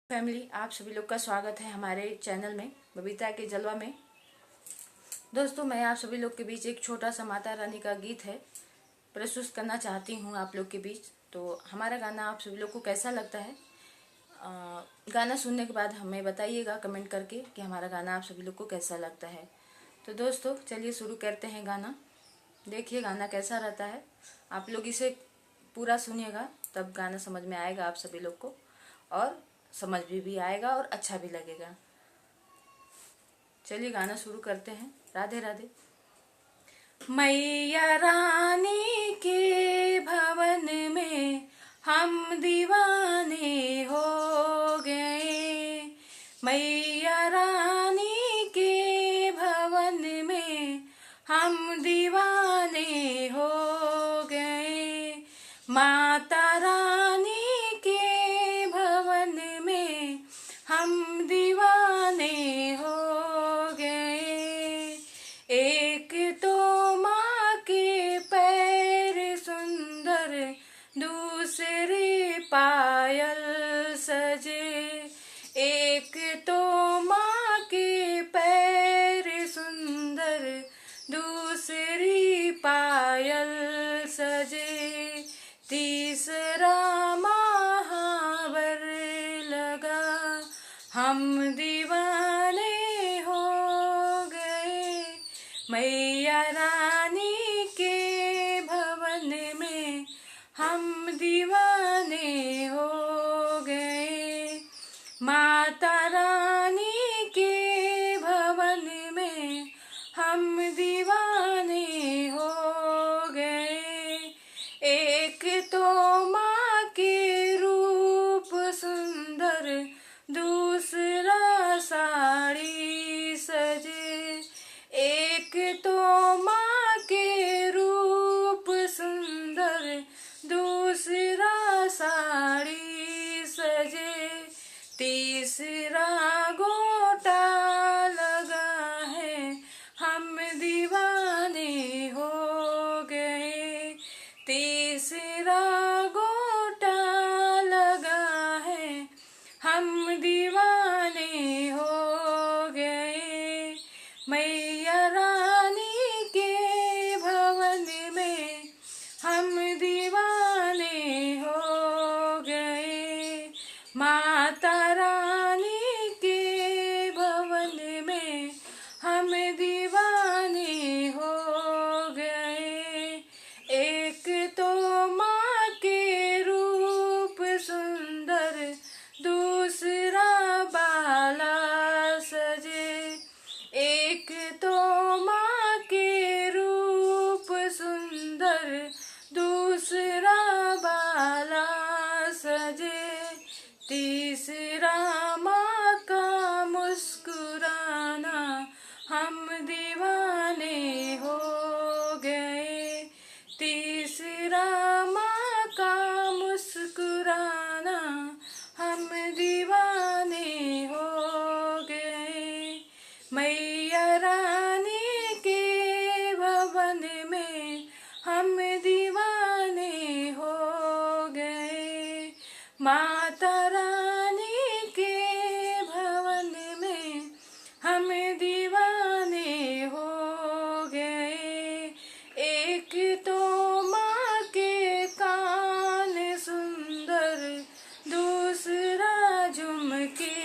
Family, आप सभी लोग का स्वागत है हमारे चैनल में बबीता के जलवा में। दोस्तों, मैं आप सभी लोग के बीच एक छोटा सा माता रानी का गीत है प्रस्तुत करना चाहती हूँ आप लोग के बीच। तो हमारा गाना आप सभी लोग को कैसा लगता है, गाना सुनने के बाद हमें बताइएगा कमेंट करके कि हमारा गाना आप सभी लोग को कैसा लगता है। तो दोस्तों, चलिए शुरू करते हैं गाना। देखिए गाना कैसा रहता है, आप लोग इसे पूरा सुनिएगा तब गाना समझ में आएगा आप सभी लोग को, और समझ भी आएगा और अच्छा भी लगेगा। चलिए गाना शुरू करते हैं। राधे राधे। मैया रानी के भवन में हम दीवाने हो गए। मैया रानी के भवन में हम दीवाने हो गए। माता रानी के भवन में हम दीवाने हो गए। एक तो माँ के पैर सुंदर, दूसरे पायल सजे। एक तो माँ के पैर सुंदर, दूसरी पायल सजे। तीसरा महावर लगा, हम दीवाने हो गए। मैया रानी के भवन में हम दीवाने हो गए। माता रानी के भवन में हम दीवाने हो गए। एक तो माँ के रूप सुंदर, दूसरा साड़ी सजे। एक तो माँ के रूप सुंदर, दूसरा साड़ी सजे। तीसरा गोटा लगा है, हम दीवाने हो गए। तीसरा गोटा लगा है, हम दीवाने हो गए। मैया रानी के भवन में हम दीवाने हो गए। माता रानी के भवन में हम दीवाने हो गए। एक तो माँ के रूप सुंदर, दूसरा बाला सजे। एक तो माँ के रूप सुंदर, दूसरा बाला सजे। तीसरा माँ का मुस्कुराना, हम दीवाने हो गए। तीसरा माँ का मुस्कुराना, हम दीवाने हो गए। मैया रानी के भवन में हम दीवाने हो गए। माता रानी के भवन में हम दीवाने हो गए। एक तो माँ के कान सुंदर, दूसरा झुमके।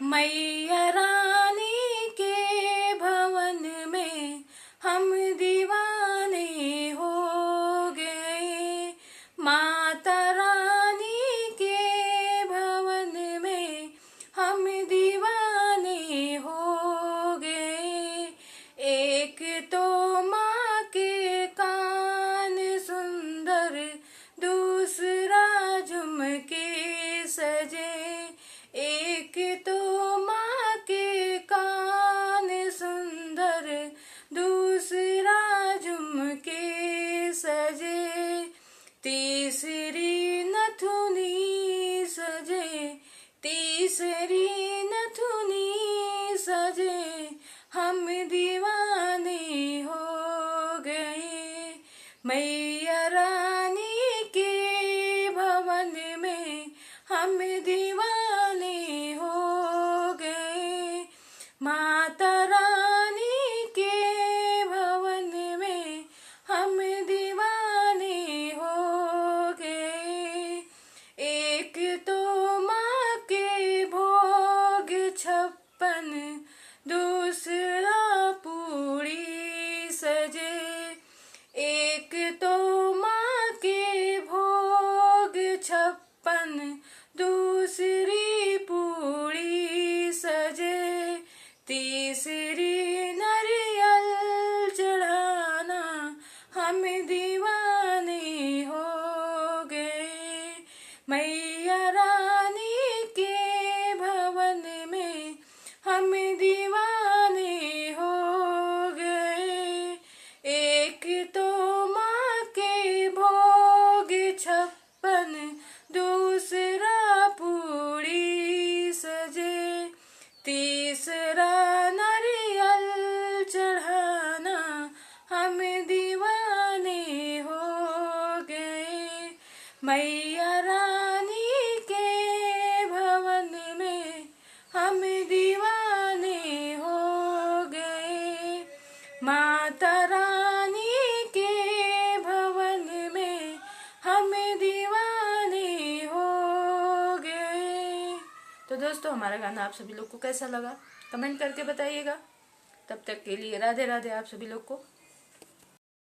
मैया रानी के भवन में हम दीवाने हो गए। माता रानी के भवन में हम दीवाने हो गए। एक तो माँ के कान सुंदर, दूसरा झुमके सजे। एक तो माँ के कान सुंदर, दूसरा झुमके सजे। तीसरी नथुनी सजे, तीसरी नथुनी सजे, हम दीवाने हो गए। मैया रानी के भवन में हम दीवाने हो गए। माता रानी के भवन में हम दीवाने हो गए। एक तो माँ के भोग 56, दूसरा पूरी सजे। एक तो माँ के भोग 56, दूसरी पूरी सजे। तीसरी नारियल चढ़ाना हम दीवाने हो गए। मैया रानी के भवन में हम दीवाने हो गए। एक तो माँ के भोग 56, दूसरा पूरी सजे। तीसरा नारियल चढ़ाना हम दीवाने हो गए। मैया रानी के भवन में हम दीवाने हो गए। माता रानी के भवन में हम दीवाने हो गए। तो दोस्तों, हमारा गाना आप सभी लोग को कैसा लगा कमेंट करके बताइएगा। तब तक के लिए राधे राधे आप सभी लोग को।